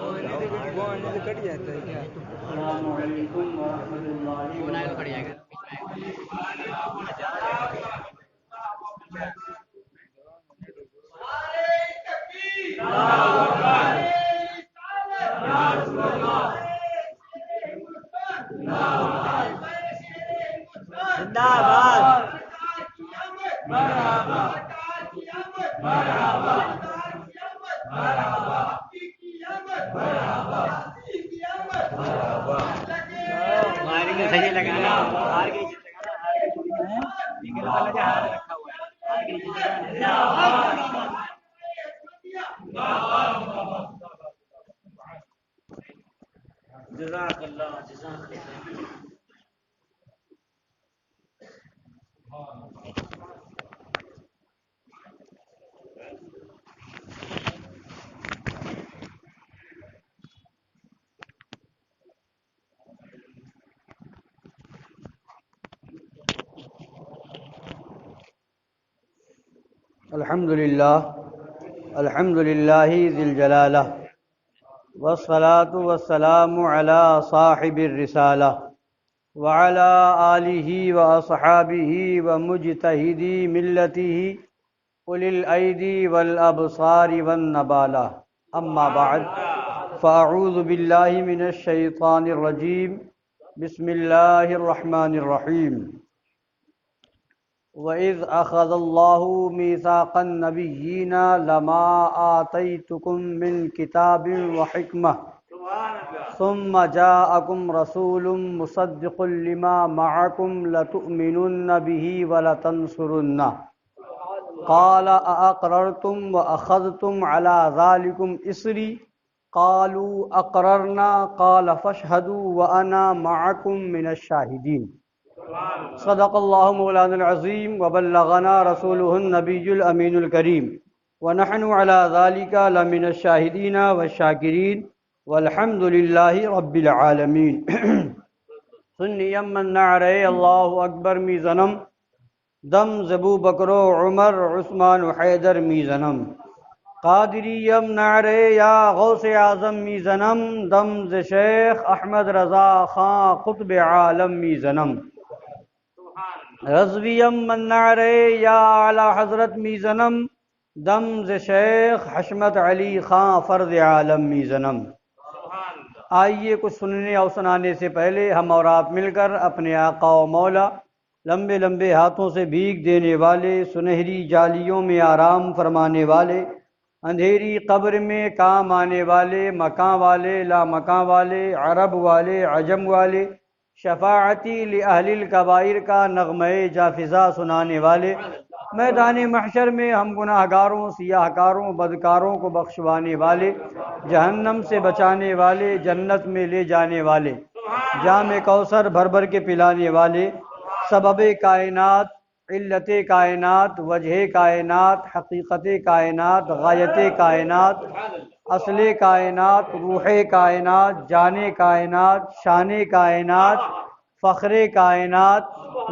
کٹ جاتا ہے کیا؟ السلام علیکم ورحمۃ اللہ زندہ باد. صحیح لگانا ہار کے نیچے لگانا ہار رکھا ہوا ہے ہار کے نیچے لگانا. جزاک اللہ جزاک اللہ. الحمد للہ ذی الجلالہ والصلاة والسلام علی صاحب الرسالہ وعلى آلہ واصحابہ ومجتہدی ملتہ اولی الایدی والابصار والنبالہ. اما بعد فاعوذ باللہ من الشیطان الرجیم. بسم اللہ الرحمن الرحیم. وَإِذْ أَخَذَ اللَّهُ مِيثَاقَ النَّبِيِّينَ لَمَا آتَيْتُكُم مِّن كِتَابٍ وَحِكْمَةٍ ثُمَّ جَاءَكُمْ رَسُولٌ مُصَدِّقٌ لِّمَا مَعَكُمْ لَتُؤْمِنُنَّ بِهِ وَلَتَنصُرُنَّهُ قَالَ أَأَقْرَرْتُمْ وَأَخَذْتُمْ عَلَىٰ ذَٰلِكُمْ إِصْرِي قَالُوا أَقْرَرْنَا قَالَ فَاشْهَدُوا وَأَنَا مَعَكُمْ مِنَ الشَّاهِدِينَ. صدق اللہ مولانا العظیم وبلغنا رسولہ النبی الامین الکریم ونحن علی ذلک لمن الشاہدین والشاکرین والحمد للہ رب العالمین. سنیم من نعرے اللہ اکبر می زنم دم زبو بکرو عمر عثمان و حیدر می زنم قادریم نعرے یا غوث اعظم می زنم دم ز شیخ احمد رضا خان قطب عالم می زنم رضویم من نعرے یا اعلی حضرت می زنم دم ز شیخ حشمت علی خان فرد عالم می زنم. آئیے کچھ سننے اور سنانے سے پہلے ہم اور آپ مل کر اپنے آقا و مولا لمبے لمبے ہاتھوں سے بھیگ دینے والے سنہری جالیوں میں آرام فرمانے والے اندھیری قبر میں کام آنے والے مکان والے لا مکان والے عرب والے عجم والے شفاعتی لأہل الکبائر کا نغمہ جافزہ سنانے والے میدان محشر میں ہم گناہ گاروں سیاہ کاروں بدکاروں کو بخشوانے والے جہنم سے بچانے والے جنت میں لے جانے والے جام کوثر بھر بھر کے پلانے والے سبب کائنات علت کائنات وجہ کائنات حقیقت کائنات غایت کائنات اصل کائنات روح کائنات جان کائنات شان کائنات فخر کائنات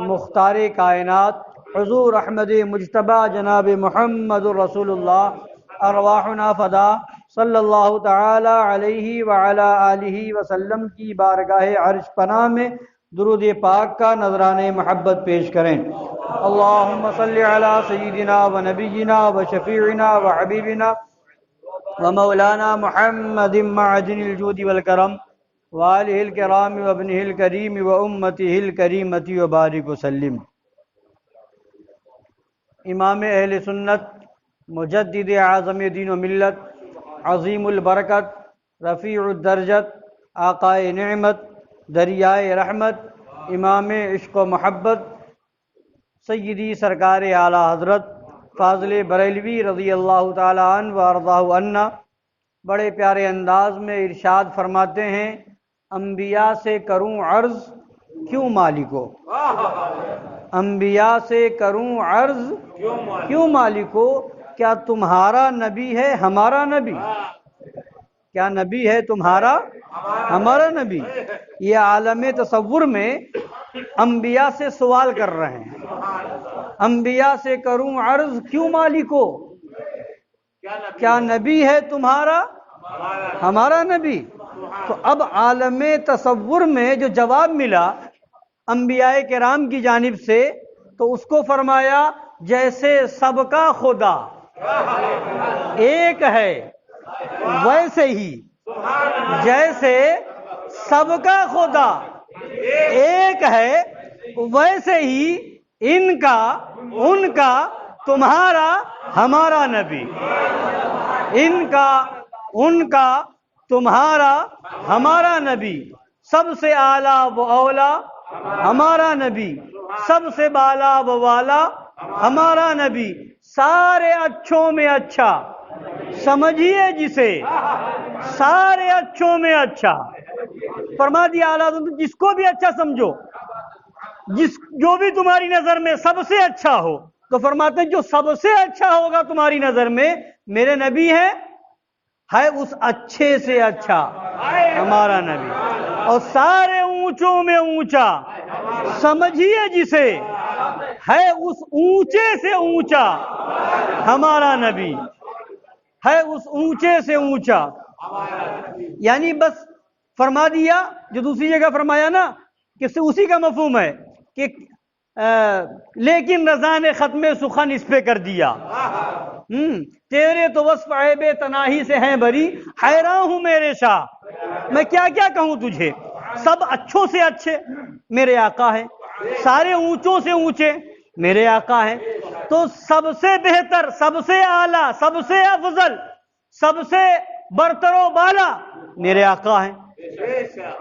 مختار کائنات حضور احمد مجتبی جناب محمد رسول اللہ ارواحنا فدا صلی اللہ تعالی علیہ وعلی آلہ وسلم کی بارگاہ عرش پناہ میں درود پاک کا نذرانہ محبت پیش کریں. اللہم صلی علی سیدنا و نبینا و شفیعنا و حبیبنا ومولانا محمد معدن الجود والکرم وآلہ الکرام وابنہ الکریم وامتہ الکریمۃ وبارک وسلم. امام اہل سنت مجدد اعظم دین و ملت عظیم البرکت رفیع الدرجت آقائے نعمت دریائے رحمت امام عشق و محبت سیدی سرکار اعلیٰ حضرت فاضل بریلوی رضی اللہ تعالی عنہ و ارضاہ عنا بڑے پیارے انداز میں ارشاد فرماتے ہیں انبیاء سے کروں عرض کیوں مالکو انبیاء سے کروں عرض کیوں مالکو کیا تمہارا نبی ہے ہمارا نبی کیا نبی ہے تمہارا ہمارا نبی. یہ عالم تصور میں انبیاء سے سوال کر رہے ہیں انبیاء سے کروں عرض کیوں مالکو کیا نبی ہے تمہارا ہمارا نبی. تو اب عالم تصور میں جو جواب ملا انبیاء کرام کی جانب سے تو اس کو فرمایا جیسے سب کا خدا ایک ہے ویسے ہی، جیسے سب کا خدا ایک ہے ویسے ہی ان کا، ان کا، تمہارا، ہمارا نبی. ان کا، ان کا، تمہارا، ہمارا نبی. سب سے اعلیٰ و اولا ہمارا نبی، سب سے بالا و والا ہمارا نبی، سارے اچھوں میں اچھا سمجھیے جسے، سارے اچھوں میں اچھا. فرما دیا اعلیٰ حضرت جس کو بھی اچھا سمجھو، جو بھی تمہاری نظر میں سب سے اچھا ہو، تو فرماتے ہیں جو سب سے اچھا ہوگا تمہاری نظر میں میرے نبی ہے اس اچھے سے اچھا ہمارا نبی. اور سارے اونچوں میں اونچا سمجھیے جسے، ہے اس اونچے سے اونچا ہمارا نبی، ہے اس اونچے سے اونچا. یعنی بس فرما دیا جو دوسری جگہ فرمایا نا کہ اسی کا مفہوم ہے کہ لیکن رضا نے ختم سخن اس پہ کر دیا. تیرے تو وصف عیب تناہی سے ہیں بری، حیران ہوں میرے شاہ میں کیا کیا کہوں تجھے. سب اچھوں سے اچھے میرے آقا ہیں، سارے اونچوں سے اونچے میرے آقا ہیں، تو سب سے بہتر، سب سے اعلیٰ، سب سے افضل، سب سے برتر و بالا میرے آقا ہیں.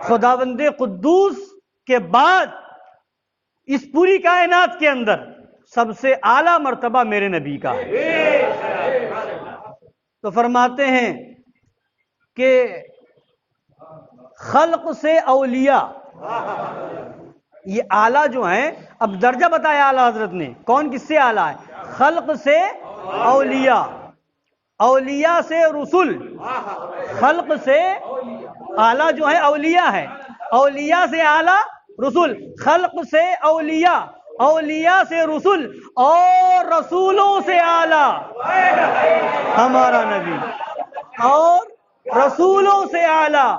خداوند قدوس کے بعد اس پوری کائنات کے اندر سب سے اعلیٰ مرتبہ میرے نبی کا ہے. تو فرماتے ہیں کہ خلق سے اولیاء، یہ اعلیٰ جو ہیں، اب درجہ بتایا اعلیٰ حضرت نے کون کس سے اعلیٰ ہے. خلق سے اولیاء، اولیاء سے رسول، خلق سے اعلیٰ جو ہے اولیاء ہے، اولیاء سے اعلیٰ رسول، خلق سے اولیاء، اولیاء سے رسول، اور رسولوں سے اعلیٰ ہمارا نبی، اور رسولوں سے اعلیٰ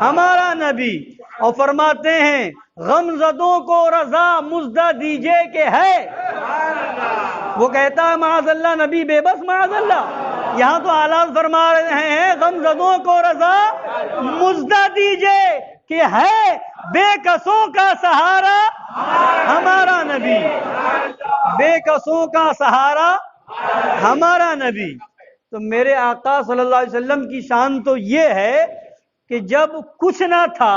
ہمارا نبی. اور فرماتے ہیں غمزدوں کو رضا مزدہ دیجئے کہ ہے. وہ کہتا ہے معاذ اللہ نبی بے بس معاذ اللہ، یہاں تو اعلیٰ فرما رہے ہیں غمزدوں کو رضا مزدہ دیجئے کہ ہے بے کسوں کا سہارا ہمارا نبی، بے کسوں کا سہارا ہمارا نبی. تو میرے آقا صلی اللہ علیہ وسلم کی شان تو یہ ہے کہ جب کچھ نہ تھا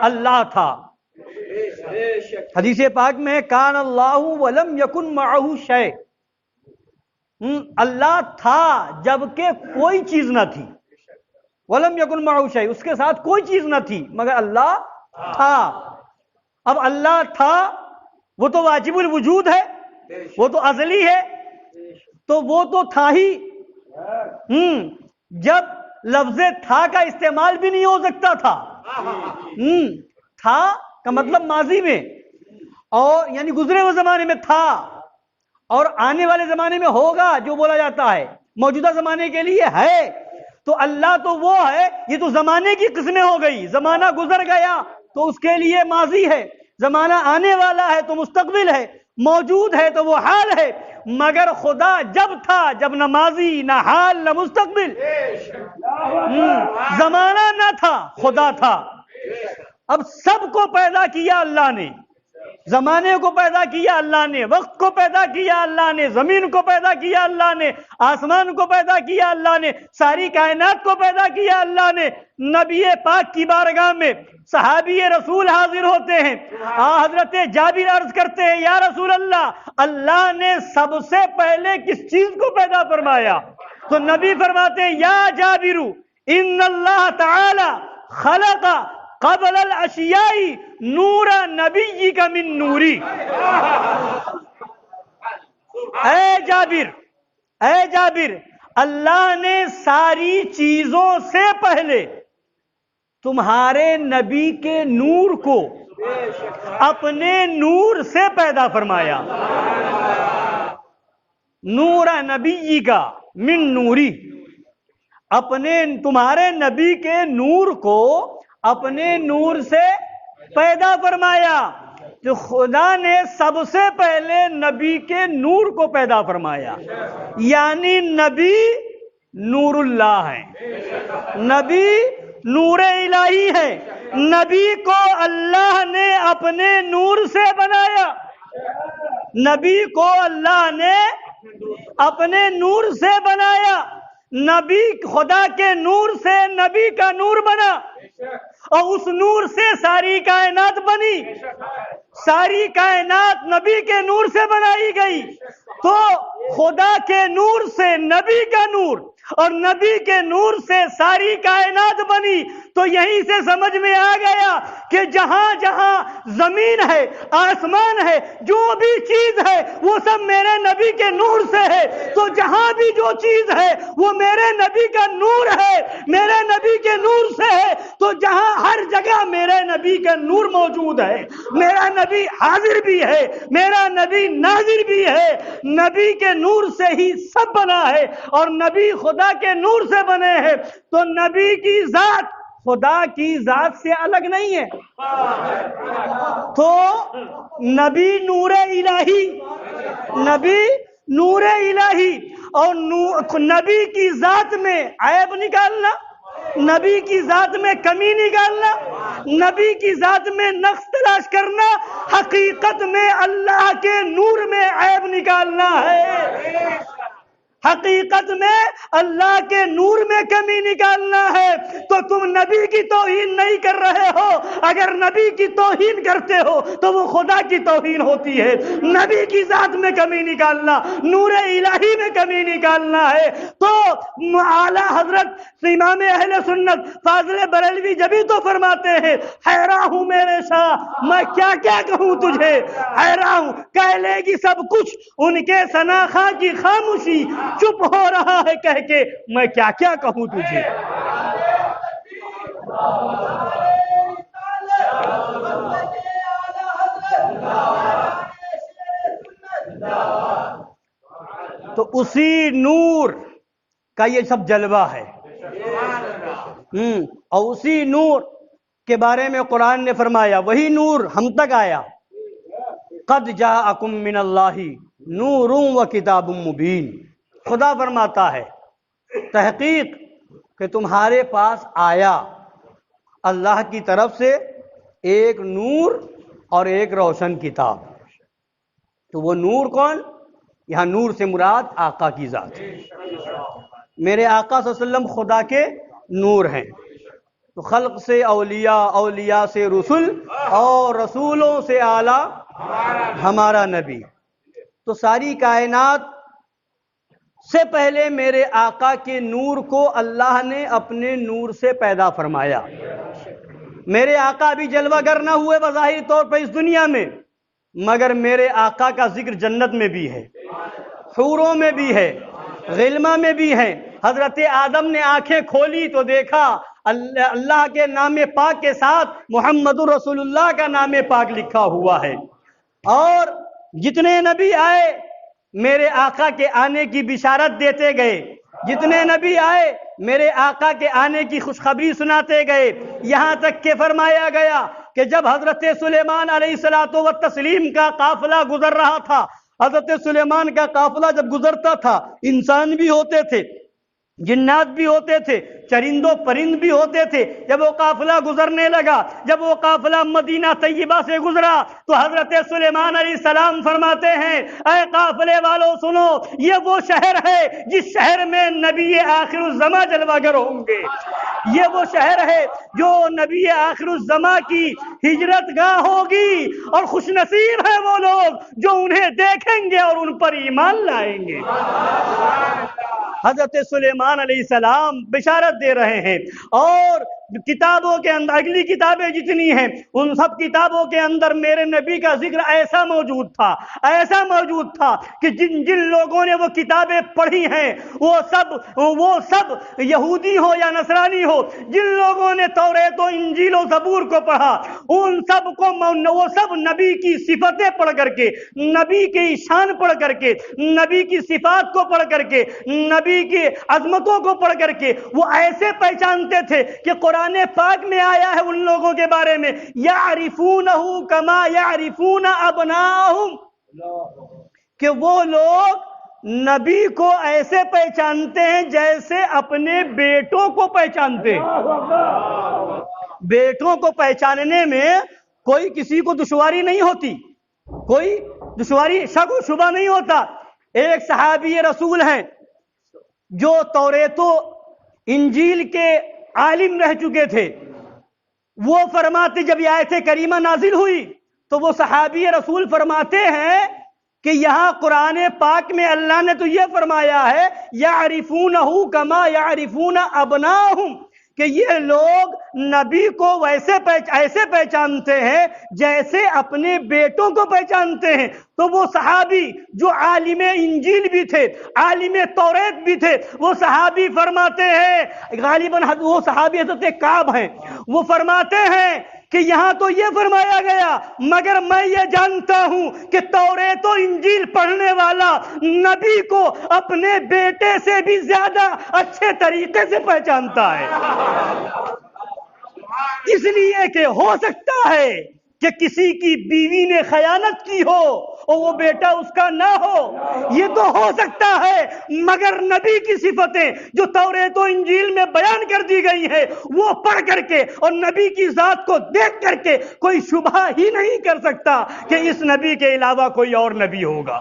اللہ تھا. حدیث پاک میں کان اللہ ولم یکن معہ شیء، اللہ تھا جبکہ کوئی چیز نہ تھی. ولم یکن معہ شیء، اس کے ساتھ کوئی چیز نہ تھی مگر اللہ تھا. اب اللہ تھا وہ تو واجب الوجود ہے، وہ تو ازلی ہے، تو وہ تو تھا ہی. جب لفظ تھا کا استعمال بھی نہیں ہو سکتا تھا. تھا کا مطلب ماضی میں، اور یعنی گزرے ہوئے زمانے میں تھا، اور آنے والے زمانے میں ہوگا جو بولا جاتا ہے موجودہ زمانے کے لیے ہے. تو اللہ تو وہ ہے، یہ تو زمانے کی قسمیں ہو گئی. زمانہ گزر گیا تو اس کے لیے ماضی ہے، زمانہ آنے والا ہے تو مستقبل ہے، موجود ہے تو وہ حال ہے. مگر خدا جب تھا، جب نہ ماضی نہ حال نہ مستقبل، زمانہ نہ تھا خدا تھا. اب سب کو پیدا کیا اللہ نے، زمانے کو پیدا کیا اللہ نے، وقت کو پیدا کیا اللہ نے، زمین کو پیدا کیا اللہ نے، آسمان کو پیدا کیا اللہ نے، ساری کائنات کو پیدا کیا اللہ نے. نبی پاک کی بارگاہ میں صحابی رسول حاضر ہوتے ہیں، حضرت جابر عرض کرتے ہیں یا رسول اللہ، اللہ نے سب سے پہلے کس چیز کو پیدا فرمایا؟ تو نبی فرماتے ہیں یا جابر ان اللہ تعالی خلق قبل الاشیاء نور نبی کا من نوری. اے جابر اللہ نے ساری چیزوں سے پہلے تمہارے نبی کے نور کو اپنے نور سے پیدا فرمایا. نور نبی کا من نوری. تمہارے نبی کے نور کو اپنے نور سے پیدا فرمایا. تو خدا نے سب سے پہلے نبی کے نور کو پیدا فرمایا، یعنی نبی نور اللہ ہے، نبی نور الہی ہے. نبی کو اللہ نے اپنے نور سے بنایا، نبی کو اللہ نے اپنے نور سے بنایا. نبی خدا کے نور سے نبی کا نور بنا، اور اس نور سے ساری کائنات بنی. ساری کائنات نبی کے نور سے بنائی گئی. تو خدا کے نور سے نبی کا نور اور نبی کے نور سے ساری کائنات بنی. تو یہیں سے سمجھ میں آ گیا کہ جہاں جہاں زمین ہے، آسمان ہے، جو بھی چیز ہے وہ سب میرے نبی کے نور سے ہے. تو جہاں بھی جو چیز ہے وہ میرے نبی کا نور ہے، میرے نبی کے نور سے ہے. تو جہاں ہر جگہ میرے نبی کا نور موجود ہے، میرا نبی حاضر بھی ہے، میرا نبی ناظر بھی ہے. نبی کے نور سے ہی سب بنا ہے، اور نبی خدا کے نور سے بنے ہیں. تو نبی کی ذات خدا کی ذات سے الگ نہیں ہے. تو نبی نور الہی، نبی نور الہی، اور نبی کی ذات میں عیب نکالنا، نبی کی ذات میں کمی نکالنا، نبی کی ذات میں نقص تلاش کرنا، حقیقت میں اللہ کے نور میں عیب نکالنا ہے. حقیقت میں اللہ کے نور میں کمی نکالنا ہے. تو تم نبی کی توہین نہیں کر رہے ہو. اگر نبی کی توہین کرتے ہو تو وہ خدا کی توہین ہوتی ہے. نبی کی ذات میں کمی نکالنا، نور الہی میں کمی نکالنا ہے. تو اعلی حضرت امام اہل سنت فاضل بریلوی جبھی تو فرماتے ہیں، حیران ہوں میرے شاہ میں کیا کیا کہوں تجھے، حیران ہوں کہہ لے گی سب کچھ ان کے ثناخواں کی خاموشی، چپ ہو رہا ہے کہہ کے میں کیا کیا کہوں تجھے. تو اسی نور کا یہ سب جلوہ ہے. اور اسی نور کے بارے میں قرآن نے فرمایا، وہی نور ہم تک آیا، قد جاءکم من اللہ نور و کتاب مبین. خدا فرماتا ہے تحقیق کہ تمہارے پاس آیا اللہ کی طرف سے ایک نور اور ایک روشن کتاب. تو وہ نور کون؟ یہاں نور سے مراد آقا کی ذات. میرے آقا صلی اللہ علیہ وسلم خدا کے نور ہیں. تو خلق سے اولیاء، اولیاء سے رسول، اور رسولوں سے اعلیٰ ہمارا نبی. تو ساری کائنات سے پہلے میرے آقا کے نور کو اللہ نے اپنے نور سے پیدا فرمایا. میرے آقا بھی جلوہ گر نہ ہوئے بظاہر طور پر اس دنیا میں، مگر میرے آقا کا ذکر جنت میں بھی ہے، حوروں میں بھی ہے، غلمہ میں بھی ہے. حضرت آدم نے آنکھیں کھولی تو دیکھا اللہ کے نام پاک کے ساتھ محمد رسول اللہ کا نام پاک لکھا ہوا ہے. اور جتنے نبی آئے میرے آقا کے آنے کی بشارت دیتے گئے، جتنے نبی آئے میرے آقا کے آنے کی خوشخبری سناتے گئے. یہاں تک کہ فرمایا گیا کہ جب حضرت سلیمان علیہ الصلوۃ والتسلیم کا قافلہ گزر رہا تھا، حضرت سلیمان کا قافلہ جب گزرتا تھا، انسان بھی ہوتے تھے، جنات بھی ہوتے تھے، چرند و پرند بھی ہوتے تھے. جب وہ قافلہ گزرنے لگا، جب وہ قافلہ مدینہ طیبہ سے گزرا، تو حضرت سلیمان علیہ السلام فرماتے ہیں، اے قافلے والوں سنو، یہ وہ شہر ہے جس شہر میں نبی آخر الزماں جلوہ گر ہوں گے. یہ وہ شہر ہے جو نبی آخر الزماں کی ہجرت گاہ ہوگی، اور خوش نصیب ہیں وہ لوگ جو انہیں دیکھیں گے اور ان پر ایمان لائیں گے. حضرت سلیمان علیہ السلام بشارت دے رہے ہیں. اور کتابوں کے اندر اگلی کتابیں جتنی ہیں ان سب کتابوں کے اندر میرے نبی کا ذکر ایسا موجود تھا کہ جن جن لوگوں نے وہ کتابیں پڑھی ہیں وہ سب یہودی ہو یا نصرانی ہو، جن لوگوں نے توریت و انجیل و زبور کو پڑھا ان سب کو وہ سب نبی کی صفتیں پڑھ کر کے، نبی کی شان پڑھ کر کے، نبی کی صفات کو پڑھ کر کے، نبی کی عظمتوں کو پڑھ کر کے وہ ایسے پہچانتے تھے کہ قرآن پاک میں آیا ہے ان لوگوں کے بارے میں یعرفونہ کما یعرفون ابناہم، کہ وہ لوگ نبی کو ایسے پہچانتے ہیں جیسے اپنے بیٹوں کو پہچانتے ہیں۔ بیٹوں کو پہچاننے میں کوئی کسی کو دشواری نہیں ہوتی، کوئی دشواری شک و شبہ نہیں ہوتا۔ ایک صحابی رسول ہیں جو توریت و انجیل کے عالم رہ چکے تھے، وہ فرماتے، جب یہ آیت کریمہ نازل ہوئی تو وہ صحابی رسول فرماتے ہیں کہ یہاں قرآن پاک میں اللہ نے تو یہ فرمایا ہے یعرفونہ کما یعرفون ابناہم، کہ یہ لوگ نبی کو ایسے پہچانتے ہیں جیسے اپنے بیٹوں کو پہچانتے ہیں۔ تو وہ صحابی جو عالم انجیل بھی تھے، عالم توریت بھی تھے، وہ صحابی فرماتے ہیں، غالباً وہ صحابی حضرت کعب ہیں، وہ فرماتے ہیں کہ یہاں تو یہ فرمایا گیا مگر میں یہ جانتا ہوں کہ توریت و انجیل پڑھنے والا نبی کو اپنے بیٹے سے بھی زیادہ اچھے طریقے سے پہچانتا ہے، اس لیے کہ ہو سکتا ہے کہ کسی کی بیوی نے خیانت کی ہو اور وہ بیٹا اس کا نہ ہو، یہ تو ہو سکتا ہے، مگر نبی کی صفتیں جو توریت و انجیل میں بیان کر دی گئی ہے وہ پڑھ کر کے اور نبی کی ذات کو دیکھ کر کے کوئی شبہ ہی نہیں کر سکتا کہ اس نبی کے علاوہ کوئی اور نبی ہوگا۔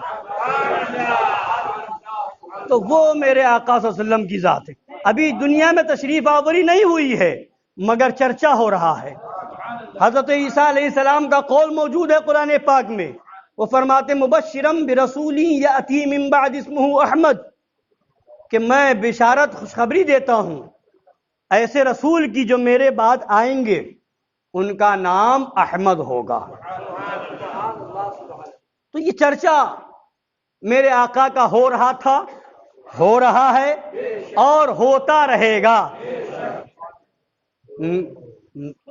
تو وہ میرے آقا صلی اللہ علیہ وسلم کی ذات ہے۔ ابھی دنیا میں تشریف آوری نہیں ہوئی ہے مگر چرچا ہو رہا ہے۔ حضرت عیسیٰ علیہ السلام کا قول موجود ہے قرآن پاک میں، وہ فرماتے مبشرم برسول یأتی من بعد اسمہ احمد، کہ میں بشارت خوشخبری دیتا ہوں ایسے رسول کی جو میرے بعد آئیں گے، ان کا نام احمد ہوگا۔ تو یہ چرچا میرے آقا کا ہو رہا تھا، ہو رہا ہے اور ہوتا رہے گا،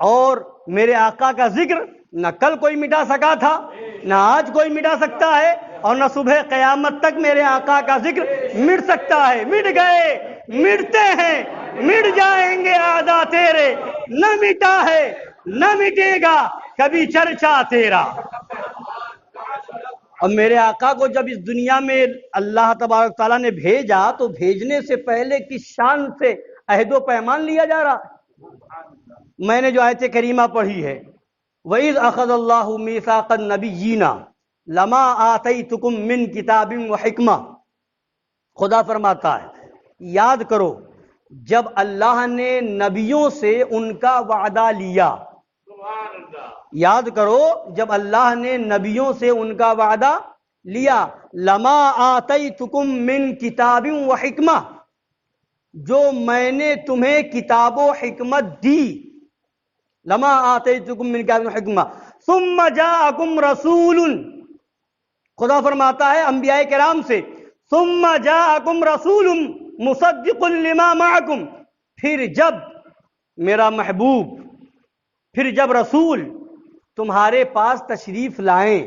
اور میرے آقا کا ذکر نہ کل کوئی مٹا سکا تھا، نہ آج کوئی مٹا سکتا ہے، اور نہ صبح قیامت تک میرے آقا کا ذکر مٹ سکتا ہے۔ مٹ گئے، مٹتے ہیں، مٹ جائیں گے اعداء تیرے، نہ مٹا ہے نہ مٹے گا کبھی چرچا تیرا۔ اور میرے آقا کو جب اس دنیا میں اللہ تبارک تعالیٰ نے بھیجا تو بھیجنے سے پہلے کس شان سے عہد و پیمان لیا جا رہا ہے۔ میں نے جو آیت کریمہ پڑھی ہے وَإِذْ أَخَذَ اللَّهُ مِيثَاقَ النَّبِيِّينَ لَمَا آتَيْتُكُم مِّن كِتَابٍ وَحِكْمَةٍ، خدا فرماتا ہے یاد کرو جب اللہ نے نبیوں سے ان کا وعدہ لیا، یاد کرو جب اللہ نے نبیوں سے ان کا وعدہ لیا، لَمَا آتَيْتُكُم مِّن كِتَابٍ وَحِكْمَةٍ، جو میں نے تمہیں کتاب و حکمت دی، لما آتیتکم من کتاب و حکمہ ثم جاءکم رسول، خدا فرماتا ہے انبیاء کرام سے ثم جاءکم رسول مصدق لما معکم، پھر جب میرا محبوب، پھر جب رسول تمہارے پاس تشریف لائیں،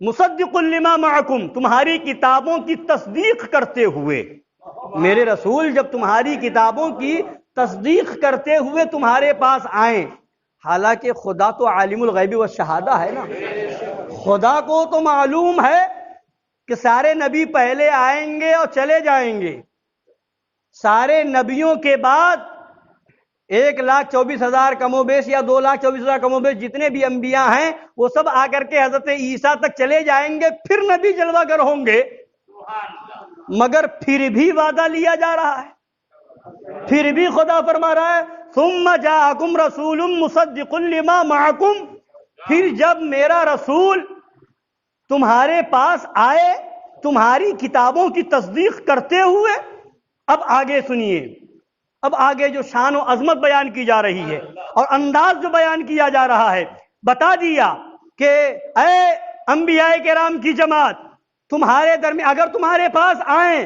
مصدق لما معکم، تمہاری کتابوں کی تصدیق کرتے ہوئے، میرے رسول جب تمہاری کتابوں کی تصدیق کرتے ہوئے تمہارے پاس آئیں، حالانکہ خدا تو عالم الغیب والشہادہ ہے نا، خدا کو تو معلوم ہے کہ سارے نبی پہلے آئیں گے اور چلے جائیں گے، سارے نبیوں کے بعد 1,24,000 کم و بیش یا 2,24,000 کم و بیش جتنے بھی انبیاء ہیں وہ سب آ کر کے حضرت عیسیٰ تک چلے جائیں گے، پھر نبی جلوہ گر ہوں گے، مگر پھر بھی وعدہ لیا جا رہا ہے، پھر بھی خدا فرما رہا ہے ثم جاءکم رسول مصدق لما معکم، پھر جب میرا رسول تمہارے پاس آئے تمہاری کتابوں کی تصدیق کرتے ہوئے۔ اب آگے سنیے، اب آگے جو شان و عظمت بیان کی جا رہی ہے اور انداز جو بیان کیا جا رہا ہے، بتا دیا کہ اے انبیاء کرام کی جماعت، تمہارے درمیان اگر تمہارے پاس آئیں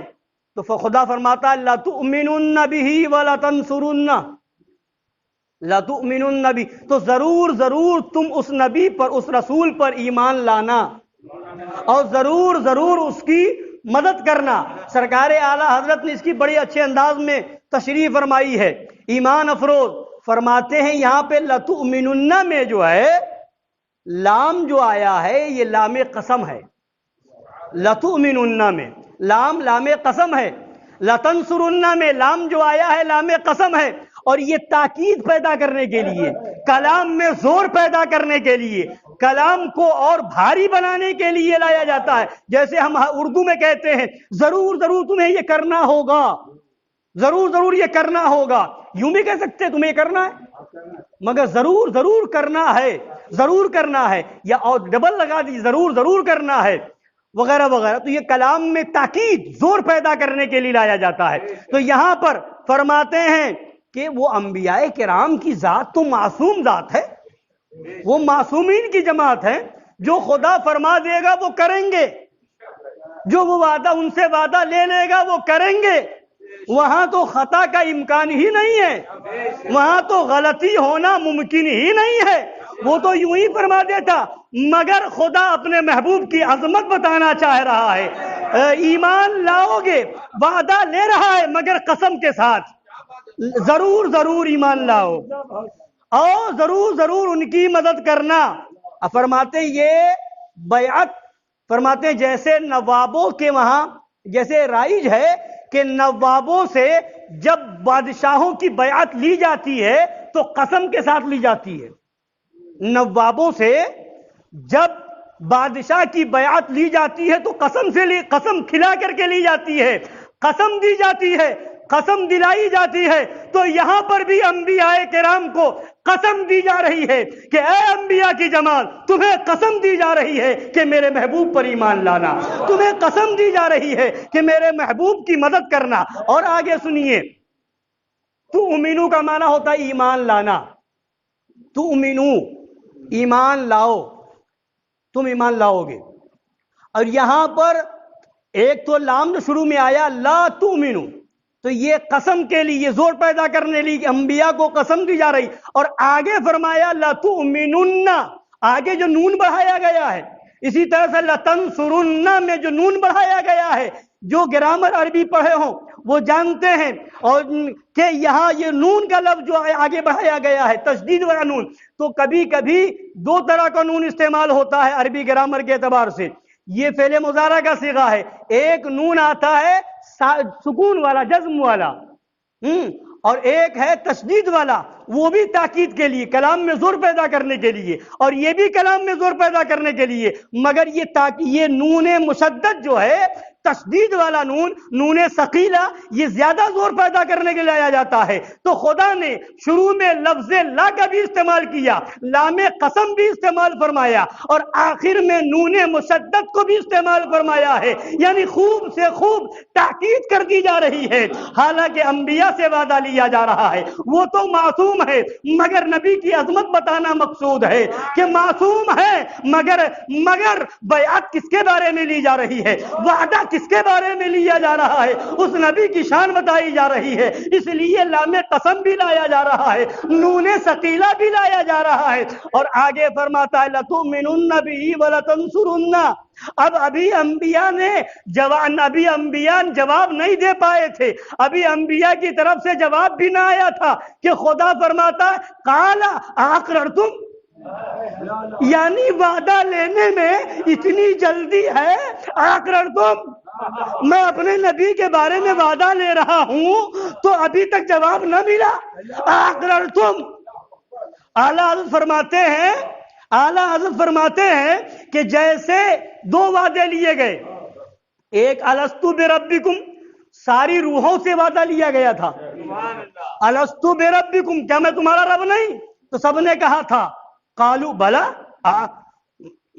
تو خدا فرماتا ہے لَتُؤْمِنُنَّ بِهِ وَلَتَنْصُرُنَّ، لَتُؤْمِنُنَّ بِهِ، تو ضرور ضرور تم اس نبی پر، اس رسول پر ایمان لانا اور ضرور ضرور اس کی مدد کرنا۔ سرکار اعلیٰ حضرت نے اس کی بڑی اچھے انداز میں تشریح فرمائی ہے، ایمان افروز فرماتے ہیں یہاں پہ لَتُؤْمِنُنَّ میں جو ہے لام جو آیا ہے یہ لام قسم ہے، لَتُؤْمِنُنَّ میں لام قسم ہے، لَتَنْصُرُنَّ میں لام جو آیا ہے لام قسم ہے، اور یہ تاکید پیدا کرنے کے لیے، کلام میں زور پیدا کرنے کے لیے، کلام کو اور بھاری بنانے کے لیے لایا جاتا ہے۔ جیسے ہم اردو میں کہتے ہیں ضرور ضرور تمہیں یہ کرنا ہوگا، ضرور ضرور یہ کرنا ہوگا، یوں بھی کہہ سکتے تمہیں یہ کرنا ہے، مگر ضرور ضرور کرنا ہے، ضرور کرنا ہے، یا اور ڈبل لگا دی ضرور ضرور کرنا ہے وغیرہ وغیرہ۔ تو یہ کلام میں تاکید، زور پیدا کرنے کے لیے لایا جاتا ہے۔ تو یہاں پر فرماتے ہیں کہ وہ انبیاء کرام کی ذات تو معصوم ذات ہے، وہ معصومین کی جماعت ہے، جو خدا فرما دے گا وہ کریں گے، جو وہ وعدہ ان سے وعدہ لے لے گا وہ کریں گے، وہاں تو خطا کا امکان ہی نہیں ہے، وہاں تو غلطی ہونا ممکن ہی نہیں ہے، وہ تو یوں ہی فرما دیتا، مگر خدا اپنے محبوب کی عظمت بتانا چاہ رہا ہے۔ ایمان لاؤ گے، وعدہ لے رہا ہے مگر قسم کے ساتھ، ضرور ضرور ایمان لاؤ اور ضرور ضرور ان کی مدد کرنا۔ فرماتے یہ بیعت، فرماتے جیسے نوابوں کے وہاں جیسے رائج ہے کہ نوابوں سے جب بادشاہوں کی بیعت لی جاتی ہے تو قسم کے ساتھ لی جاتی ہے، نوابوں سے جب بادشاہ کی بیعت لی جاتی ہے تو قسم کھلا کر کے لی جاتی ہے، قسم دی جاتی ہے، قسم دلائی جاتی ہے۔ تو یہاں پر بھی انبیاء کرام کو قسم دی جا رہی ہے کہ اے انبیاء کی جماعت، تمہیں قسم دی جا رہی ہے کہ میرے محبوب پر ایمان لانا، تمہیں قسم دی جا رہی ہے کہ میرے محبوب کی مدد کرنا۔ اور آگے سنیے، تؤمنو کا معنی ہوتا ہے ایمان لانا، تؤمنو ایمان لاؤ، تم ایمان لاؤ گے۔ اور یہاں پر ایک تو لام جو شروع میں آیا لا تؤمنو، تو یہ قسم کے لیے زور پیدا کرنے لیے انبیاء کو قسم دی جا رہی، اور آگے فرمایا لَتُؤْمِنُنَّ، آگے جو نون بڑھایا گیا ہے، اسی طرح سے لَتَنْصُرُنَّ میں جو نون بڑھایا گیا ہے، جو گرامر عربی پڑھے ہوں وہ جانتے ہیں اور کہ یہاں یہ نون کا لفظ جو آگے بڑھایا گیا ہے تشدید والا نون، تو کبھی کبھی دو طرح کا نون استعمال ہوتا ہے عربی گرامر کے اعتبار سے۔ یہ فعل مضارع کا صیغہ ہے، ایک نون آتا ہے سکون والا، جزم والا، اور ایک ہے تشدید والا، وہ بھی تاکید کے لیے، کلام میں زور پیدا کرنے کے لیے، اور یہ بھی کلام میں زور پیدا کرنے کے لیے، مگر یہ نون مشدد جو ہے، تشدید والا نون، نون ثقیلہ، یہ زیادہ زور پیدا کرنے کے لیے لایا جاتا ہے۔ تو خدا نے شروع میں لفظ لا کا بھی استعمال کیا، لام قسم بھی استعمال فرمایا، اور آخر میں نون مشدد کو بھی استعمال فرمایا ہے، یعنی خوب سے خوب تاکید کر دی جا رہی ہے۔ حالانکہ انبیاء سے وعدہ لیا جا رہا ہے، وہ تو معصوم ہے، مگر نبی کی عظمت بتانا مقصود ہے کہ معصوم ہے، مگر بیعت کس کے بارے میں لی جا رہی ہے، وعدہ کس کے بارے میں لیا جا رہا ہے، اس نبی کی شان بتائی جا رہی ہے، اس لیے لام قسم بھی لایا جا رہا ہے، نون ثقیلہ بھی لایا جا رہا ہے۔ اور آگے فرماتا ہے لَتُؤْمِنُنَّ بِهِ وَلَتَنْصُرُنَّ۔ ابھی انبیاء جواب نہیں دے پائے تھے، ابھی انبیاء کی طرف سے جواب بھی نہ آیا تھا کہ خدا فرماتا ہے قَالَ أَقْرَرْتُمْ، یعنی وعدہ لینے میں اتنی جلدی ہے، أَقْرَرْتُمْ، میں اپنے نبی کے بارے میں وعدہ لے رہا ہوں تو ابھی تک جواب نہ ملا، أَقْرَرْتُمْ۔ اعلیٰ حضرت فرماتے ہیں کہ جیسے دو وعدے لیے گئے، ایک الستو بربکم، ساری روحوں سے وعدہ لیا گیا تھا، الستو بربکم، کیا میں تمہارا رب نہیں؟ تو سب نے کہا تھا، قالوا بلا،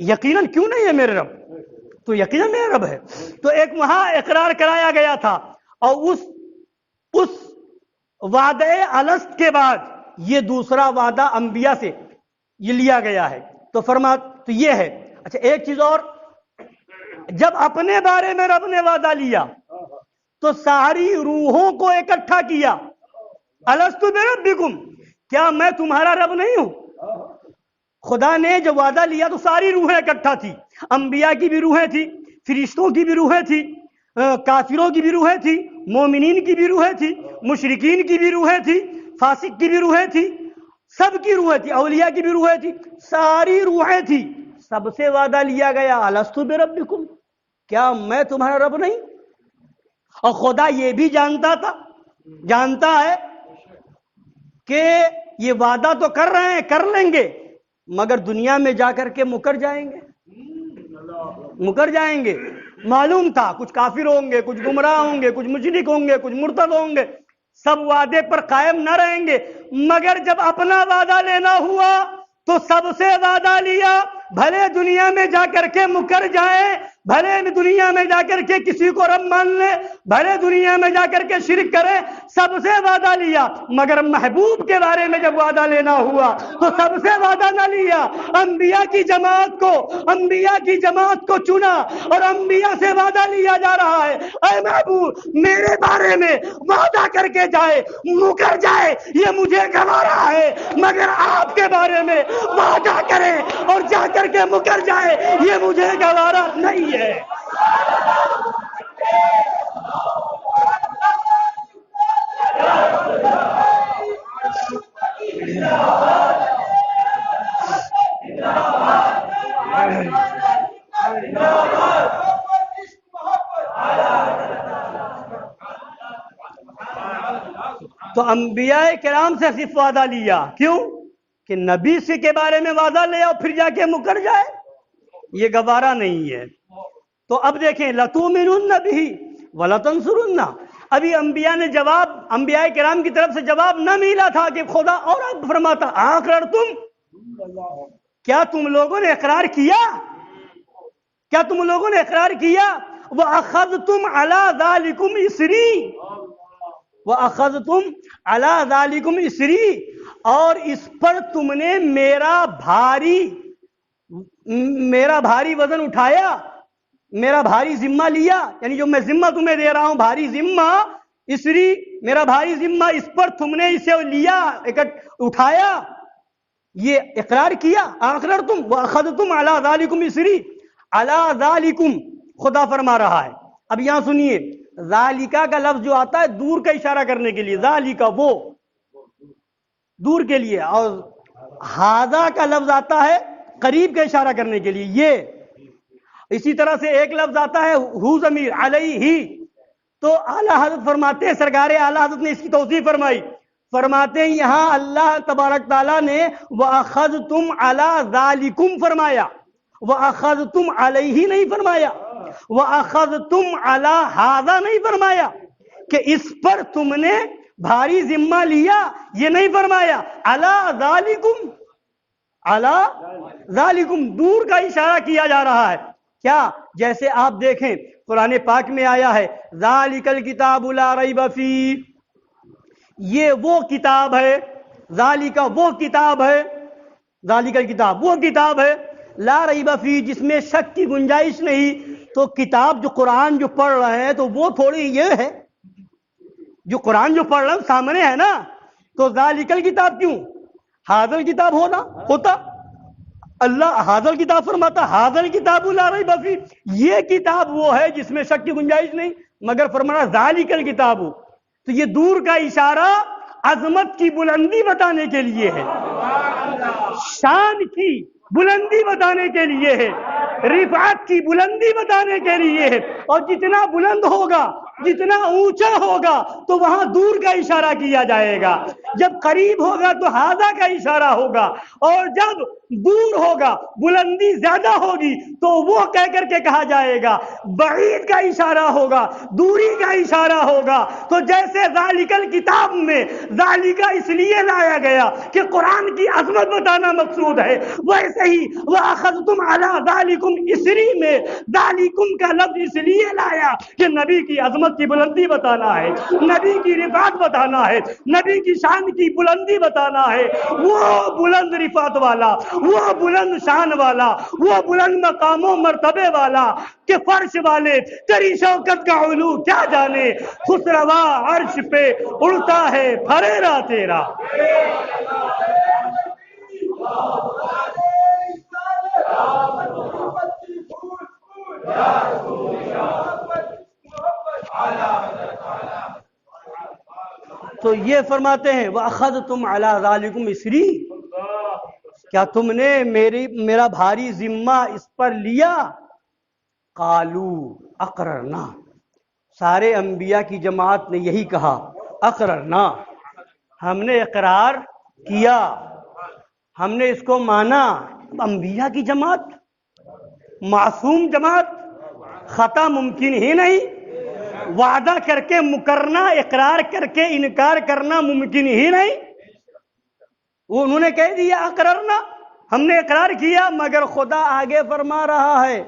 یقیناً کیوں نہیں ہے میرے رب، تو یقیناً میرا رب ہے۔ تو ایک وہاں اقرار کرایا گیا تھا، اور اس وعدہ الست کے بعد یہ دوسرا وعدہ انبیاء سے یہ لیا گیا ہے. تو تو یہ ہے. اچھا ایک چیز اور، جب اپنے بارے میں رب نے وعدہ لیا تو ساری روحوں کو اکٹھا کیا. الست بربکم، کیا میں تمہارا رب نہیں ہوں؟ خدا نے جو وعدہ لیا تو ساری روحیں اکٹھا تھی. انبیاء کی بھی روحیں تھی، فرشتوں کی بھی روحیں تھی، کافروں کی بھی روحیں تھی، مومنین کی بھی روحیں تھی، مشرکین کی بھی روحیں تھی، فاسق کی بھی روحیں تھی، سب کی روحیں تھی، اولیاء کی بھی روحیں تھی، ساری روحیں تھی. سب سے وعدہ لیا گیا الست بربکم، کیا میں تمہارا رب نہیں؟ اور خدا یہ بھی جانتا ہے کہ یہ وعدہ تو کر رہے ہیں، کر لیں گے، مگر دنیا میں جا کر کے مکر جائیں گے. معلوم تھا کچھ کافر ہوں گے، کچھ گمراہ ہوں گے، کچھ مشرک ہوں گے، کچھ مرتد ہوں گے، سب وعدے پر قائم نہ رہیں گے. مگر جب اپنا وعدہ لینا ہوا تو سب سے وعدہ لیا، بھلے دنیا میں جا کر کے مکر جائیں، بھلے دنیا میں جا کر کے کسی کو رب مان لے، بھلے دنیا میں جا کر کے شرک کرے، سب سے وعدہ لیا. مگر محبوب کے بارے میں جب وعدہ لینا ہوا تو سب سے وعدہ نہ لیا. انبیاء کی جماعت کو چنا اور انبیاء سے وعدہ لیا جا رہا ہے، اے محبوب میرے بارے میں وعدہ کر کے جائے، مکر جائے، یہ مجھے گوارا ہے، مگر آپ کے بارے میں وعدہ کرے اور جا کر کے مکر جائے، یہ مجھے گوارا نہیں ہے. تو انبیاء کرام سے صرف وعدہ لیا، کیوں کہ نبی سے کے بارے میں وعدہ لیا اور پھر جا کے مکر جائے، یہ گوارا نہیں ہے. تو اب دیکھیں لَتُؤْمِنُنَّ بِهِ وَلَتَنْصُرُنَّ. ابھی انبیاء کرام کی طرف سے جواب نہ ملا تھا کہ خدا اور اب فرماتا أَقْرَرْتُمْ، کیا تم لوگوں نے اقرار کیا؟ وَأَخَذْتُمْ عَلَى ذَلِكُمْ إِصْرِي، اور اس پر تم نے میرا بھاری وزن اٹھایا، میرا بھاری ذمہ لیا، یعنی جو میں ذمہ تمہیں دے رہا ہوں بھاری ذمہ، اسری میرا بھاری ذمہ، اس پر تم نے اسے لیا، اٹھایا، یہ اقرار کیا. اقررتم واخذتم علی ذالکم اسری، علی ذالکم خدا فرما رہا ہے. اب یہاں سنیے، ذالکا کا لفظ جو آتا ہے دور کا اشارہ کرنے کے لیے، ذالکا وہ دور کے لیے، اور ہاذا کا لفظ آتا ہے قریب کا اشارہ کرنے کے لیے، یہ. اسی طرح سے ایک لفظ آتا ہے ہو ضمیر علیہ، تو اعلیٰ حضرت فرماتے ہیں، سرکار اعلیٰ حضرت نے اس کی توضیح فرمائی، فرماتے ہیں یہاں اللہ تبارک تعالیٰ نے وَأَخَذْتُمْ عَلَى ذَلِكُمْ فرمایا، وَأَخَذْتُمْ عَلَيْهِ نہیں فرمایا، وَأَخَذْتُمْ عَلَى هَذَا نہیں فرمایا کہ اس پر تم نے بھاری ذمہ لیا، یہ نہیں فرمایا. عَلَى ذَلِكُمْ دور کا اشارہ کیا جا رہا ہے. کیا؟ جیسے آپ دیکھیں قرآن پاک میں آیا ہے ذَلِكَ الْكِتَابُ لَا رَيْبَ فِيهِ، یہ وہ کتاب ہے، ذالک وہ کتاب ہے، ذالک الکتاب وہ کتاب ہے، لا ریب فیہ جس میں شک کی گنجائش نہیں. تو کتاب جو قرآن جو پڑھ رہے ہیں تو وہ تھوڑی یہ ہے، جو قرآن جو پڑھ رہے ہیں سامنے ہے نا، تو ذالک الکتاب کیوں؟ ھذا الکتاب ہوتا اللہ ھذا الکتاب فرماتا، ھذا الکتاب لا ریب فیہ، یہ کتاب وہ ہے جس میں شک کی گنجائش نہیں، مگر فرمانا ذالک الکتاب. تو یہ دور کا اشارہ عظمت کی بلندی بتانے کے لیے ہے، شان کی بلندی بتانے کے لیے ہے، رفعت کی بلندی بتانے کے لیے ہے. اور جتنا بلند ہوگا، جتنا اونچا ہوگا تو وہاں دور کا اشارہ کیا جائے گا، جب قریب ہوگا تو ہاذا کا اشارہ ہوگا، اور جب دور ہوگا، بلندی زیادہ ہوگی تو وہ کہہ کر کے کہا جائے گا، بعید کا اشارہ ہوگا، دوری کا اشارہ ہوگا۔ تو جیسے ذالک الکتاب میں ذالک اس لیے لایا گیا کہ قرآن کی عظمت بتانا مقصود ہے، ویسے ہی وَأَخَذْتُمْ عَلَىٰ ذَلِكُمْ اسری میں ذالکم کا لفظ اس لیے لایا کہ نبی کی عظمت کی بلندی بتانا ہے، نبی کی رفعت بتانا ہے، نبی کی شان کی بلندی بتانا ہے۔ وہ بلند رفعت والا، وہ بلند شان والا، وہ بلند مقام و مرتبے والا کہ فرش والے تیری شوکت کا علو کیا جانے، خسروا عرش پہ اڑتا ہے پھریرا تیرا۔ تو یہ فرماتے ہیں وَأَخَذْتُمْ عَلَىٰ ذَلِكُمْ إِصْرِي، کیا تم نے میرا بھاری ذمہ اس پر لیا؟ قَالُوا أَقْرَرْنَا، سارے انبیاء کی جماعت نے یہی کہا، اقررنا، ہم نے اقرار کیا، ہم نے اس کو مانا۔ انبیاء کی جماعت، معصوم جماعت، خطا ممکن ہی نہیں، وعدہ کر کے مکرنا، اقرار کر کے انکار کرنا ممکن ہی نہیں۔ انہوں نے کہہ دیا اقررنا، ہم نے اقرار کیا، مگر خدا آگے فرما رہا ہے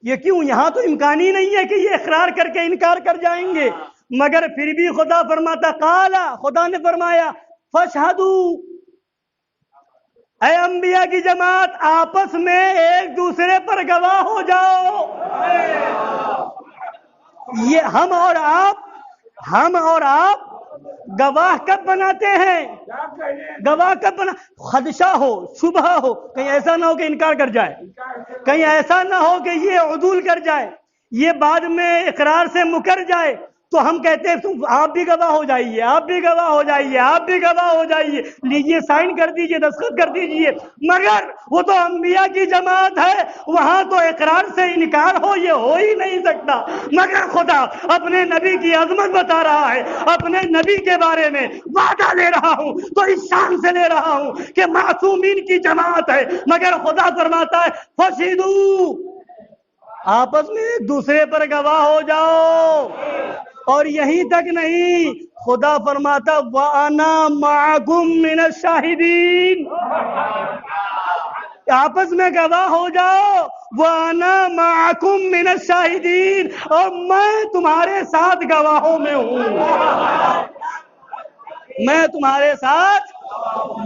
یہ کیوں؟ یہاں تو امکان ہی نہیں ہے کہ یہ اقرار کر کے انکار کر جائیں گے، مگر پھر بھی خدا فرماتا قالا، خدا نے فرمایا فاشہدوا، اے انبیاء کی جماعت آپس میں ایک دوسرے پر گواہ ہو جاؤ۔ یہ ہم اور آپ گواہ کب بناتے ہیں؟ گواہ کب خدشہ ہو، شبہ ہو، کہیں ایسا نہ ہو کہ انکار کر جائے، کہیں ایسا نہ ہو کہ یہ عدول کر جائے، یہ بعد میں اقرار سے مکر جائے، تو ہم کہتے ہیں تم آپ بھی گواہ ہو جائیے، آپ بھی گواہ ہو جائیے، آپ بھی گواہ ہو جائیے، لیجیے سائن کر دیجیے، دستخط کر دیجیے۔ مگر وہ تو انبیاء کی جماعت ہے، وہاں تو اقرار سے انکار ہو یہ ہو ہی نہیں سکتا۔ مگر خدا اپنے نبی کی عظمت بتا رہا ہے، اپنے نبی کے بارے میں وعدہ لے رہا ہوں تو اس شان سے لے رہا ہوں کہ معصومین کی جماعت ہے، مگر خدا فرماتا ہے فشہدوا، آپس میں ایک دوسرے پر گواہ ہو جاؤ۔ اور یہیں تک نہیں، خدا فرماتا وَأَنَا مَعَكُم مِّنَ الشَّاهِدِينَ، آپس میں گواہ ہو جاؤ، وَأَنَا مَعَكُم مِّنَ الشَّاهِدِينَ، اور میں تمہارے ساتھ گواہوں میں ہوں، میں تمہارے ساتھ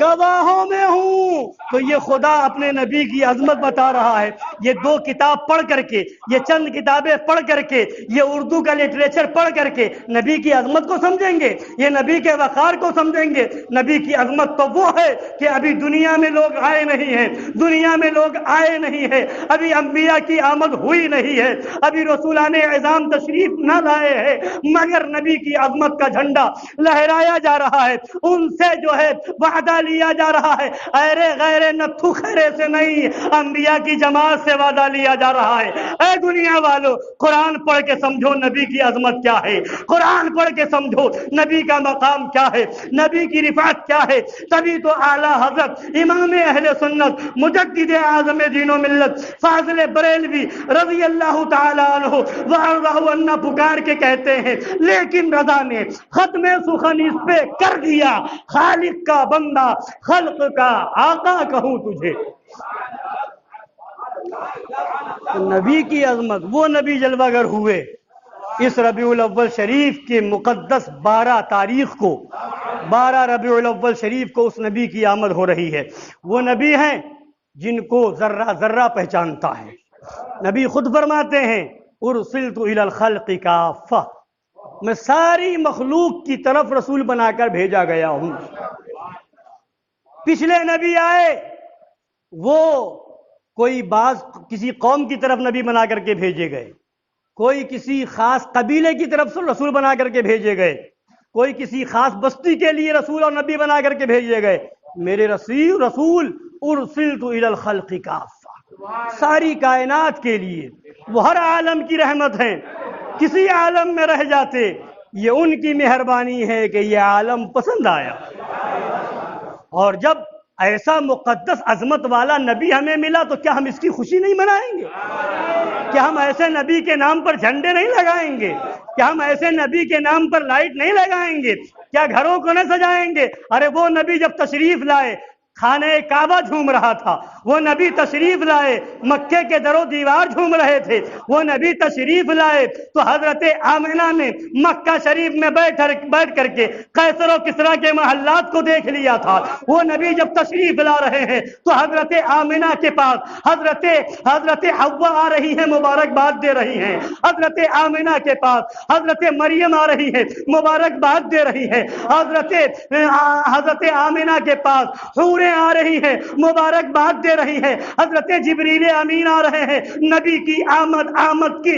گواہوں میں ہوں۔ تو یہ خدا اپنے نبی کی عظمت بتا رہا ہے۔ یہ دو کتاب پڑھ کر کے، یہ چند کتابیں پڑھ کر کے، یہ اردو کا لٹریچر پڑھ کر کے نبی کی عظمت کو سمجھیں گے، یہ نبی کے وقار کو سمجھیں گے۔ نبی کی عظمت تو وہ ہے کہ ابھی دنیا میں لوگ آئے نہیں ہیں، دنیا میں لوگ آئے نہیں ہیں، ابھی انبیاء کی آمد ہوئی نہیں ہے، ابھی رسولان اعظام تشریف نہ لائے ہیں، مگر نبی کی عظمت کا جھنڈا لہرایا جا رہا ہے، ان سے جو ہے وعدہ لیا جا رہا ہے، ایرے غیرے نتھو خیرے سے نہیں، انبیاء کی جماعت سے وعدہ لیا جا رہا ہے۔ اے دنیا والو، قرآن پڑھ کے سمجھو نبی کی عظمت کیا ہے، قرآن پڑھ کے سمجھو نبی کا مقام کیا ہے، نبی کی رفعت کیا ہے۔ تبھی تو اعلیٰ حضرت امام اہل سنت مجدد اعظم دین و ملت فاضل بریلوی رضی اللہ تعالی عنہ وارضہ عنہ پکار کے کہتے ہیں لیکن رضا نے ختم سخن اس پہ کر دیا، خالق کا بندہ خلق کا آقا کہوں تجھے۔ نبی کی عظمت، وہ نبی جلوہ گر ہوئے اس ربیع الاول شریف کے مقدس 12 تاریخ کو، 12 ربیع الاول شریف کو اس نبی کی آمد ہو رہی ہے۔ وہ نبی ہیں جن کو ذرہ ذرہ پہچانتا ہے۔ نبی خود فرماتے ہیں ارسلت الی الخلق کافہ، میں ساری مخلوق کی طرف رسول بنا کر بھیجا گیا ہوں۔ پچھلے نبی آئے، وہ کوئی بعض کسی قوم کی طرف نبی بنا کر کے بھیجے گئے، کوئی کسی خاص قبیلے کی طرف سے رسول بنا کر کے بھیجے گئے، کوئی کسی خاص بستی کے لیے رسول اور نبی بنا کر کے بھیجے گئے۔ میرے رسول ارسلت الی الخلق کافہ، ساری کائنات کے لیے، وہ ہر عالم کی رحمت ہیں، کسی عالم میں رہ جاتے، یہ ان کی مہربانی ہے کہ یہ عالم پسند آیا۔ اور جب ایسا مقدس عظمت والا نبی ہمیں ملا تو کیا ہم اس کی خوشی نہیں منائیں گے؟ کیا ہم ایسے نبی کے نام پر جھنڈے نہیں لگائیں گے؟ کیا ہم ایسے نبی کے نام پر لائٹ نہیں لگائیں گے؟ کیا گھروں کو نہ سجائیں گے؟ ارے وہ نبی جب تشریف لائے خانہ کعبہ جھوم رہا تھا، وہ نبی تشریف لائے مکے کے در و دیوار جھوم رہے تھے، وہ نبی تشریف لائے تو حضرت آمنہ نے مکہ شریف میں بیٹھ کر کے قیصر و کسریٰ کے محلات کو دیکھ لیا تھا۔ وہ نبی جب تشریف لا رہے ہیں تو حضرت آمنہ کے پاس حضرت حوا آ رہی ہیں، مبارکباد دے رہی ہیں۔ حضرت آمنہ کے پاس حضرت مریم آ رہی ہے، مبارکباد دے رہی ہے۔ حضرت آمنہ کے پاس حوریں آ رہی ہے، مبارکباد دے رہی ہے۔ حضرت جبریل امین آ رہے ہیں نبی کی آمد کی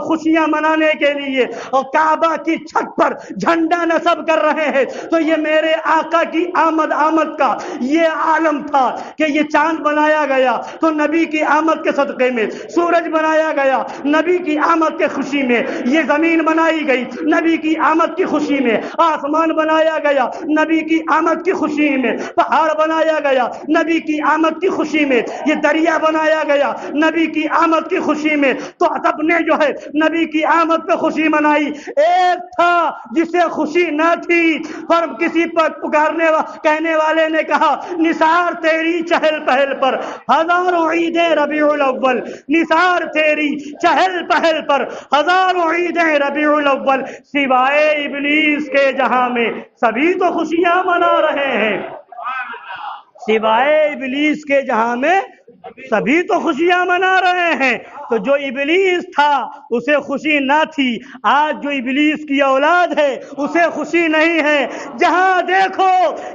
خوشیاں منانے کے لیے، اور کعبہ کی چھت پر جھنڈا نصب کر رہے ہیں۔ تو یہ میرے آقا کی آمد کا یہ عالم تھا کہ یہ چاند بنایا گیا تو نبی کی آمد کے صدقے میں، سورج بنایا گیا نبی کی آمد کے خوشی میں، یہ زمین بنائی گئی نبی کی آمد کی خوشی میں، آسمان بنایا گیا نبی کی آمد کی خوشی میں، پہاڑ بنایا گیا نبی کی آمد کی خوشی میں، یہ دریا بنایا گیا نبی کی آمد کی خوشی میں۔ تو سب نے جو ہے نبی کی آمد پہ خوشی منائی۔ ایک تھا جسے خوشی نہ تھی، پر کسی پر کہنے والے نے کہا نثار تیری چہل پہل پر ہزاروں عیدیں ربیع الاول، نثار تیری چہل پہل پر ہزاروں عیدیں ربیع الاول، سوائے ابلیس کے جہاں میں سبھی تو خوشیاں منا رہے ہیں، سوائے ابلیس کے جہاں میں سبھی تو خوشیاں منا رہے ہیں۔ تو جو ابلیس تھا اسے خوشی نہ تھی، آج جو ابلیس کی اولاد ہے اسے خوشی نہیں ہے۔ جہاں دیکھو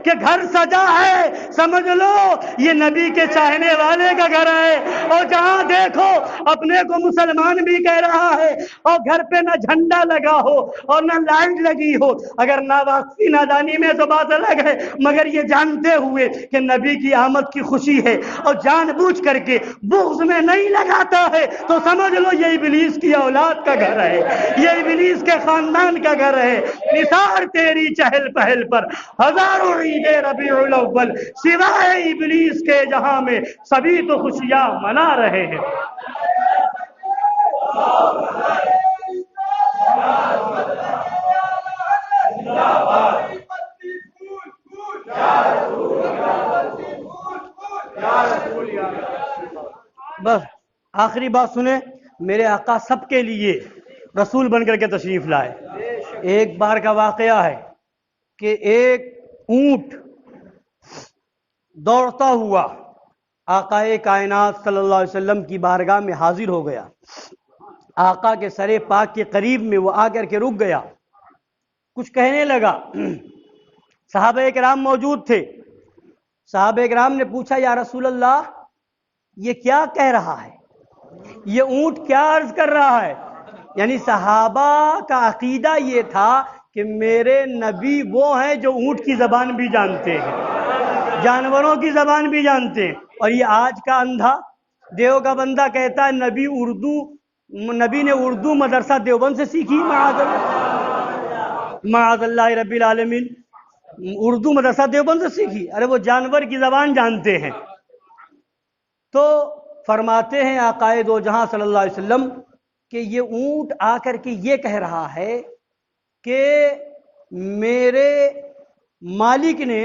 کہ گھر سجا ہے سمجھ لو یہ نبی کے چاہنے والے کا گھر ہے، اور جہاں دیکھو اپنے کو مسلمان بھی کہہ رہا ہے اور گھر پہ نہ جھنڈا لگا ہو اور نہ لائٹ لگی ہو، اگر ناواقفی نادانی میں تو بات الگ ہے، مگر یہ جانتے ہوئے کہ نبی کی آمد کی خوشی ہے اور جان بوجھ کر کے بغض میں نہیں لگاتا ہے، تو سمجھ لو یہ ابلیس کی اولاد کا گھر ہے، یہ ابلیس کے خاندان کا گھر ہے۔ نثار تیری چہل پہل پر ہزاروں عید ربیع الاول، سوائے ابلیس کے جہاں میں سبھی تو خوشیاں منا رہے ہیں۔ بس آخری بات سنیں، میرے آقا سب کے لیے رسول بن کر کے تشریف لائے۔ ایک بار کا واقعہ ہے کہ ایک اونٹ دوڑتا ہوا آقا کائنات صلی اللہ علیہ وسلم کی بارگاہ میں حاضر ہو گیا۔ آقا کے سر پاک کے قریب میں وہ آ کر کے رک گیا، کچھ کہنے لگا۔ صحابہ کرام موجود تھے، صحابہ کرام نے پوچھا یا رسول اللہ یہ کیا کہہ رہا ہے، یہ اونٹ کیا عرض کر رہا ہے؟ یعنی صحابہ کا عقیدہ یہ تھا کہ میرے نبی وہ ہیں جو اونٹ کی زبان بھی جانتے ہیں، جانوروں کی زبان بھی جانتے ہیں۔ اور یہ آج کا اندھا دیو کا بندہ کہتا ہے نبی نے اردو مدرسہ دیوبند سے سیکھی، معاذ اللہ رب العالمین، اردو مدرسہ دیوبند سے سیکھی؟ ارے وہ جانور کی زبان جانتے ہیں۔ تو فرماتے ہیں آقا دو جہاں صلی اللہ علیہ وسلم کہ یہ اونٹ آ کر کے یہ کہہ رہا ہے کہ میرے مالک نے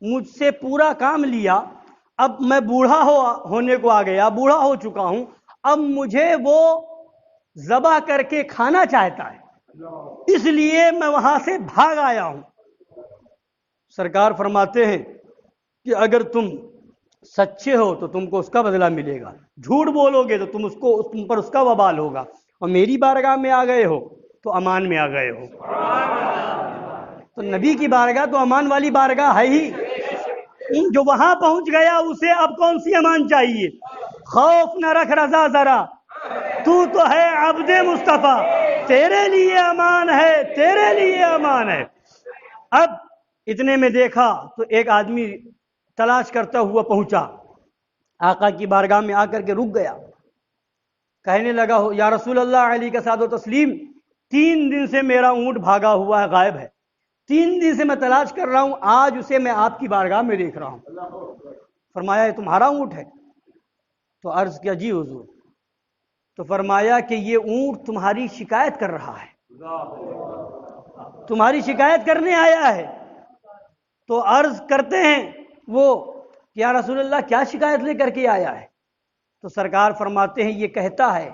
مجھ سے پورا کام لیا، اب میں بوڑھا ہونے کو آ گیا، بوڑھا ہو چکا ہوں، اب مجھے وہ ذبح کر کے کھانا چاہتا ہے، اس لیے میں وہاں سے بھاگ آیا ہوں۔ سرکار فرماتے ہیں کہ اگر تم سچے ہو تو تم کو اس کا بدلہ ملے گا، جھوٹ بولو گے تو تم پر اس کا وبال ہوگا، اور میری بارگاہ میں آ گئے ہو تو امان میں آ گئے ہو۔ تو نبی کی بارگاہ تو امان والی بارگاہ ہے ہی، جو وہاں پہنچ گیا اسے اب کون سی امان چاہیے؟ خوف نہ رکھ رضا ذرا، تو ہے عبد مصطفیٰ، تیرے لیے امان ہے، تیرے لیے امان ہے۔ اب اتنے میں دیکھا تو ایک آدمی تلاش کرتا ہوا پہنچا، آقا کی بارگاہ میں آ کر کے رک گیا، کہنے لگا یا رسول اللہ علیہ کا ساتھ و تسلیم، 3 دن سے میرا اونٹ بھاگا ہوا ہے، غائب ہے، 3 دن سے میں تلاش کر رہا ہوں، آج اسے میں آپ کی بارگاہ میں دیکھ رہا ہوں۔ فرمایا یہ تمہارا اونٹ ہے؟ تو عرض کیا جی حضور۔ تو فرمایا کہ یہ اونٹ تمہاری شکایت کر رہا ہے، تمہاری شکایت کرنے آیا ہے۔ تو عرض کرتے ہیں وہ کہ یا رسول اللہ کیا شکایت لے کر کے آیا ہے؟ تو سرکار فرماتے ہیں یہ کہتا ہے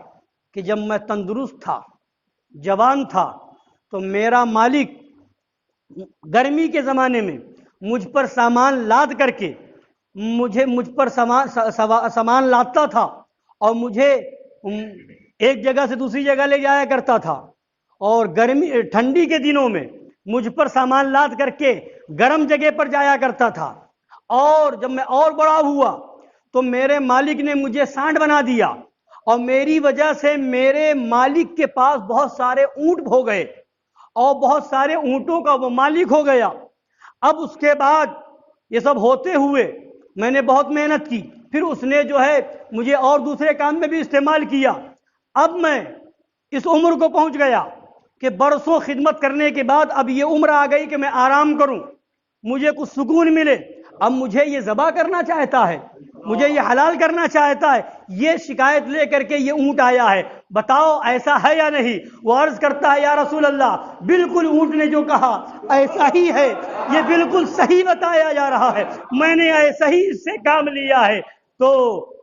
کہ جب میں تندرست تھا، جوان تھا، تو میرا مالک گرمی کے زمانے میں مجھ پر سامان لاد کر کے مجھ پر سامان لادتا تھا اور مجھے ایک جگہ سے دوسری جگہ لے جایا کرتا تھا، اور ٹھنڈی کے دنوں میں مجھ پر سامان لاد کر کے گرم جگہ پر جایا کرتا تھا، اور جب میں اور بڑا ہوا تو میرے مالک نے مجھے سانڈ بنا دیا، اور میری وجہ سے میرے مالک کے پاس بہت سارے اونٹ ہو گئے اور بہت سارے اونٹوں کا وہ مالک ہو گیا۔ اب اس کے بعد یہ سب ہوتے ہوئے میں نے بہت محنت کی، پھر اس نے جو ہے مجھے اور دوسرے کام میں بھی استعمال کیا۔ اب میں اس عمر کو پہنچ گیا کہ برسوں خدمت کرنے کے بعد اب یہ عمر آ گئی کہ میں آرام کروں، مجھے کچھ سکون ملے۔ اب مجھے یہ ذبح کرنا چاہتا ہے، مجھے یہ حلال کرنا چاہتا ہے، یہ شکایت لے کر کے یہ اونٹ آیا ہے، بتاؤ ایسا ہے یا نہیں؟ وہ عرض کرتا ہے یا رسول اللہ بالکل اونٹ نے جو کہا ایسا ہی ہے، یہ بالکل صحیح بتایا جا رہا ہے، میں نے ایسا ہی اس سے کام لیا ہے۔ تو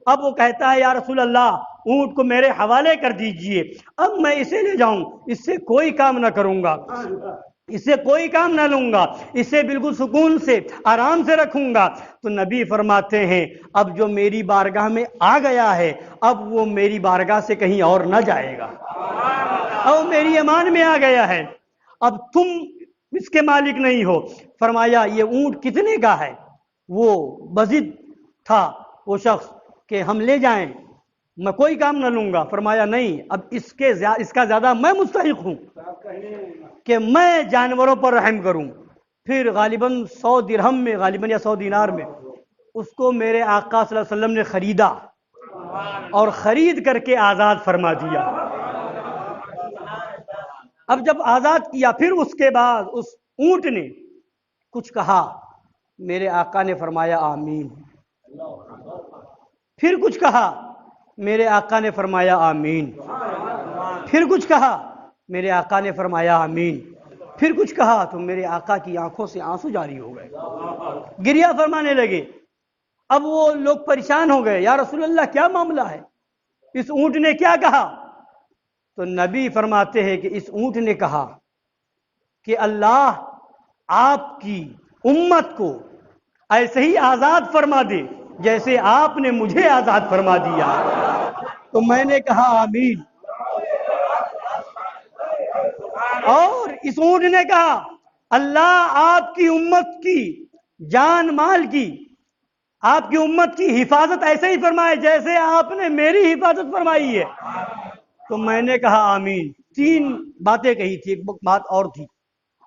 اب وہ کہتا ہے یا رسول اللہ اونٹ کو میرے حوالے کر دیجئے، اب میں اسے لے جاؤں، اس سے کوئی کام نہ کروں گا، اس سے کوئی کام نہ لوں گا، اسے بالکل سکون سے آرام سے رکھوں گا۔ تو نبی فرماتے ہیں اب جو میری بارگاہ میں آ گیا ہے اب وہ میری بارگاہ سے کہیں اور نہ جائے گا، اب میری امان میں آ گیا ہے، اب تم اس کے مالک نہیں ہو۔ فرمایا یہ اونٹ کتنے کا ہے؟ وہ بضد تھا وہ شخص کہ ہم لے جائیں، میں کوئی کام نہ لوں گا۔ فرمایا نہیں، اب اس کا زیادہ میں مستحق ہوں کہ میں جانوروں پر رحم کروں۔ پھر غالباً 100 درہم میں، غالباً یا 100 دینار میں اس کو میرے آقا صلی اللہ علیہ وسلم نے خریدا اور خرید کر کے آزاد فرما دیا۔ اب جب آزاد کیا پھر اس کے بعد اس اونٹ نے کچھ کہا، میرے آقا نے فرمایا آمین۔ پھر کچھ کہا، میرے آقا نے فرمایا آمین۔ پھر کچھ کہا، میرے آقا نے فرمایا آمین۔ پھر کچھ کہا تو میرے آقا کی آنکھوں سے آنسو جاری ہو گئے، گریہ فرمانے لگے۔ اب وہ لوگ پریشان ہو گئے، یا رسول اللہ کیا معاملہ ہے، اس اونٹ نے کیا کہا؟ تو نبی فرماتے ہیں کہ اس اونٹ نے کہا کہ اللہ آپ کی امت کو ایسے ہی آزاد فرما دے جیسے آپ نے مجھے آزاد فرما دیا۔ تو میں نے کہا آمین، اور اس اونٹ نے کہا اللہ آپ کی امت کی جان مال کی، آپ کی امت کی حفاظت ایسے ہی فرمائے جیسے آپ نے میری حفاظت فرمائی ہے۔ تو میں نے کہا آمین۔ 3 باتیں کہی تھی، ایک بات اور تھی،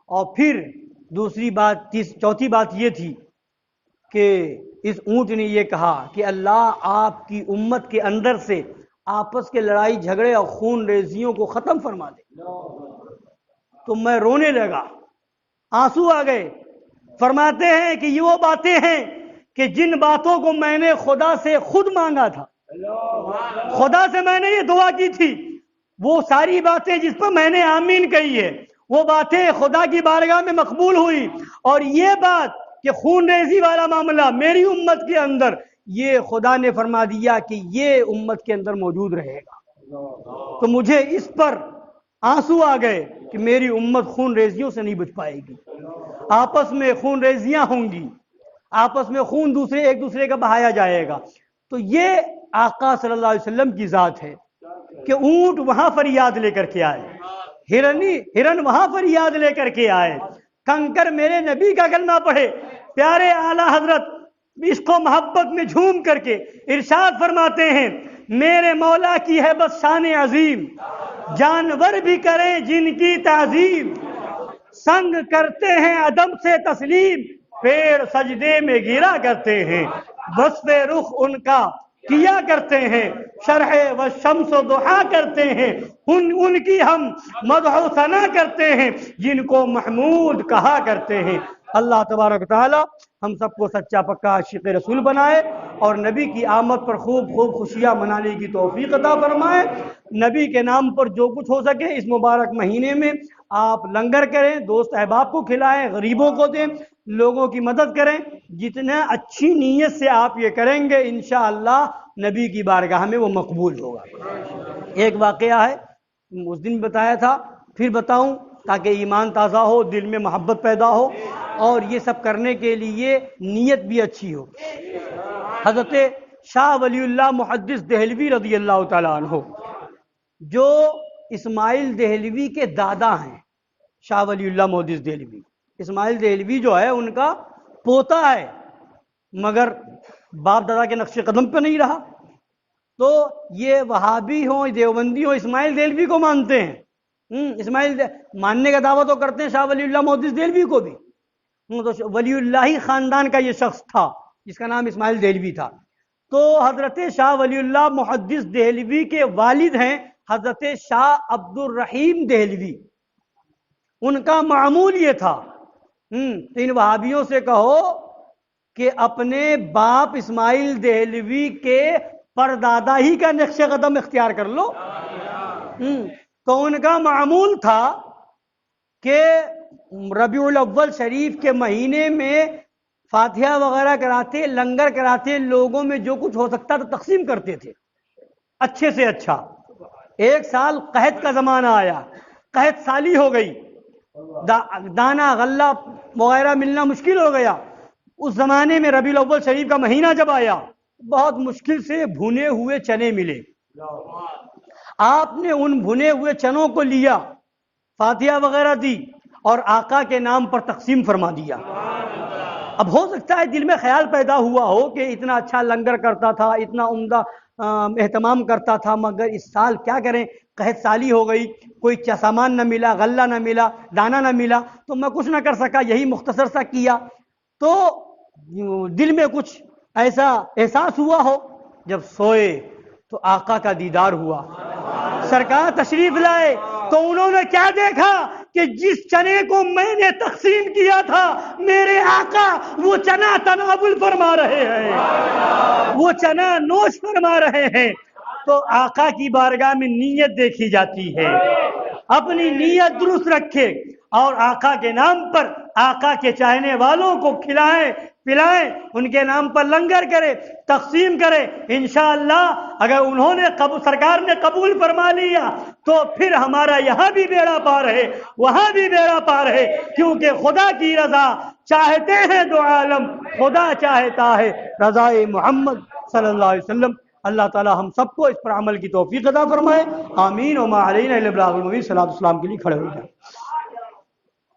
اور پھر دوسری بات چوتھی بات یہ تھی کہ اس اونٹ نے یہ کہا کہ اللہ آپ کی امت کے اندر سے آپس کے لڑائی جھگڑے اور خون ریزیوں کو ختم فرما دے۔ تو میں رونے لگا، آنسو آ گئے۔ فرماتے ہیں کہ یہ وہ باتیں ہیں کہ جن باتوں کو میں نے خدا سے خود مانگا تھا، خدا سے میں نے یہ دعا کی تھی، وہ ساری باتیں جس پر میں نے آمین کہی ہے وہ باتیں خدا کی بارگاہ میں مقبول ہوئی، اور یہ بات کہ خون ریزی والا معاملہ میری امت کے اندر، یہ خدا نے فرما دیا کہ یہ امت کے اندر موجود رہے گا۔ تو مجھے اس پر آنسو آ گئے کہ میری امت خون ریزیوں سے نہیں بچ پائے گی، آپس میں خون ریزیاں ہوں گی، آپس میں خون ایک دوسرے کا بہایا جائے گا۔ تو یہ آقا صلی اللہ علیہ وسلم کی ذات ہے کہ اونٹ وہاں فریاد لے کر کے آئے، ہرن وہاں فریاد لے کر کے آئے، کنکر میرے نبی کا کلمہ پڑھے، پیارے اعلیٰ حضرت عشق و محبت میں جھوم کر کے ارشاد فرماتے ہیں میرے مولا کی ہے بس شان عظیم، جانور بھی کریں جن کی تعظیم، سنگ کرتے ہیں عدم سے تسلیم، پیڑ سجدے میں گرا کرتے ہیں، وصف رخ ان کا کیا کرتے ہیں، شرح و شمس و ضحا کرتے ہیں، ان کی ہم مدح و ثنا کرتے ہیں جن کو محمود کہا کرتے ہیں۔ اللہ تبارک و تعالی ہم سب کو سچا پکا عاشق رسول بنائے اور نبی کی آمد پر خوب خوب خوشیاں منانے کی توفیق عطا فرمائے۔ نبی کے نام پر جو کچھ ہو سکے اس مبارک مہینے میں آپ لنگر کریں، دوست احباب کو کھلائیں، غریبوں کو دیں، لوگوں کی مدد کریں۔ جتنا اچھی نیت سے آپ یہ کریں گے انشاءاللہ نبی کی بارگاہ میں وہ مقبول ہوگا۔ ایک واقعہ ہے، اس دن بتایا تھا، پھر بتاؤں تاکہ ایمان تازہ ہو، دل میں محبت پیدا ہو اور یہ سب کرنے کے لیے نیت بھی اچھی ہو۔ حضرت شاہ ولی اللہ محدث دہلوی رضی اللہ تعالیٰ عنہ جو اسماعیل دہلوی کے دادا ہیں، شاہ ولی اللہ محدث دہلوی، اسماعیل دہلوی جو ہے ان کا پوتا ہے مگر باپ دادا کے نقش قدم پہ نہیں رہا، تو یہ وہابی ہوں دیوبندی ہوں اسماعیل دہلوی کو مانتے ہیں۔ ماننے کا دعویٰ تو کرتے ہیں شاہ ولی اللہ محدث دہلوی کو بھی۔ تو ولی اللہ خاندان کا یہ شخص تھا جس کا نام اسماعیل دہلوی تھا۔ تو حضرت شاہ ولی اللہ محدث دہلوی کے والد ہیں حضرت شاہ عبد الرحیم دہلوی، ان کا معمول یہ تھا، ان وہابیوں سے کہو کہ اپنے باپ اسماعیل دہلوی کے پردادا ہی کا نقش قدم اختیار کر لو۔ تو ان کا معمول تھا کہ ربیع الاول شریف کے مہینے میں فاتحہ وغیرہ کراتے، لنگر کراتے، لوگوں میں جو کچھ ہو سکتا تھا تقسیم کرتے تھے اچھے سے اچھا۔ ایک سال قحط کا زمانہ آیا، قحط سالی ہو گئی، دانا غلہ وغیرہ ملنا مشکل ہو گیا۔ اس زمانے میں ربیع الاول شریف کا مہینہ جب آیا بہت مشکل سے بھنے ہوئے چنے ملے، آپ نے ان بھنے ہوئے چنوں کو لیا، فاتحہ وغیرہ دی اور آقا کے نام پر تقسیم فرما دیا۔ اب ہو سکتا ہے دل میں خیال پیدا ہوا ہو کہ اتنا اچھا لنگر کرتا تھا، اتنا عمدہ اہتمام کرتا تھا، مگر اس سال کیا کریں، قحط سالی ہو گئی، کوئی سامان نہ ملا، غلہ نہ ملا، دانا نہ ملا، تو میں کچھ نہ کر سکا، یہی مختصر سا کیا۔ تو دل میں کچھ ایسا احساس ہوا ہو، جب سوئے تو آقا کا دیدار ہوا، سرکار تشریف لائے تو انہوں نے کیا دیکھا کہ جس چنے کو میں نے تقسیم کیا تھا میرے آقا وہ چنا تناول فرما رہے ہیں، وہ چنا نوش فرما رہے ہیں۔ تو آقا کی بارگاہ میں نیت دیکھی جاتی ہے، اپنی نیت درست رکھے اور آقا کے نام پر آقا کے چاہنے والوں کو کھلائیں پلائیں، ان کے نام پر لنگر کرے، تقسیم کرے۔ انشاءاللہ اگر انہوں نے سرکار نے قبول فرما لیا تو پھر ہمارا یہاں بھی بیڑا پار ہے، وہاں بھی بیڑا پار ہے، کیونکہ خدا کی رضا چاہتے ہیں دو عالم، خدا چاہتا ہے رضا محمد صلی اللہ علیہ وسلم۔ اللہ تعالی ہم سب کو اس پر عمل کی توفیق عطا فرمائے، آمین۔ وما علینا الا البلاغ المبین۔ صلاۃ والسلام کے لیے کھڑے ہو جائیں۔